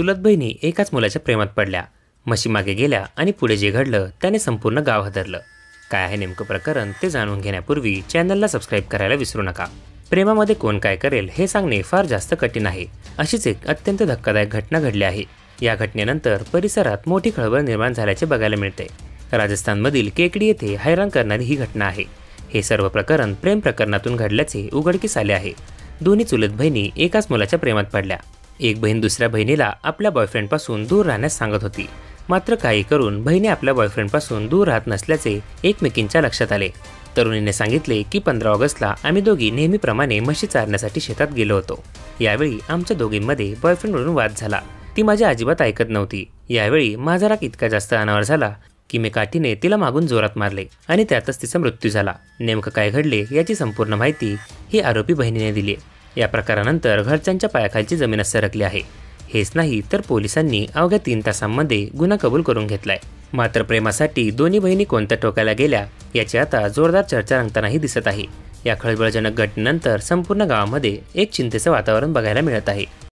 चुलत बहिणी एकाच मुलाच्या प्रेमात पडल्या, म्हशीमागे गेल्या आणि पुढे जे घडलं त्याने संपूर्ण गाव हादरलं. काय आहे नेमकं प्रकरण ते जाणून घेण्यापूर्वी चॅनलला सबस्क्राईब करायला विसरू नका. प्रेमामध्ये कोण काय करेल हे सांगणे फार जास्त कठीण आहे. अशीच एक अत्यंत धक्कादायक घटना घडली आहे. या घटनेनंतर परिसरात मोठी खळबळ निर्माण झाल्याचे बघायला मिळते. राजस्थानमधील केकडी येथे हैराण करणारी ही घटना आहे. हे सर्व प्रकरण प्रेम प्रकरणातून घडल्याचे उघडकीस आले आहे. दोन्ही चुलत बहिणी एकाच मुलाच्या प्रेमात पडल्या. एक बहीण दुसऱ्या बहिणीला आपल्या बॉयफ्रेंडपासून दूर राहण्यास सांगत होती. मात्र काही करून बहिणी आपल्या बॉयफ्रेंडपासून दूर राहत नसल्याचे एकमेकींच्या लक्षात आले. तरुणीने सांगितले की 15 ऑगस्टला आम्ही दोघी नेहमीप्रमाणे म्हशी चारण्यासाठी शेतात गेलो होतो. यावेळी आमच्या दोघींमध्ये बॉयफ्रेंडवरून वाद झाला. ती माझी अजिबात ऐकत नव्हती. यावेळी माझा राग इतका जास्त अनावर झाला की मी काठीने तिला मागून जोरात मारले आणि त्यातच तिचा मृत्यू झाला. नेमकं काय घडले याची संपूर्ण माहिती ही आरोपी बहिणीने दिली. या प्रकारानंतर घरच्यांच्या पायाखालची जमीनच सरकली आहे. हेच नाही तर पोलिसांनी अवघ्या 3 तासांमध्ये गुन्हा कबूल करून घेतलाय. मात्र प्रेमासाठी दोन्ही बहिणी कोणत्या टोकाला गेल्या याची आता जोरदार चर्चा रंगतानाही दिसत आहे. या खळबळजनक घटनेनंतर संपूर्ण गावामध्ये एक चिंतेचं वातावरण बघायला मिळत आहे.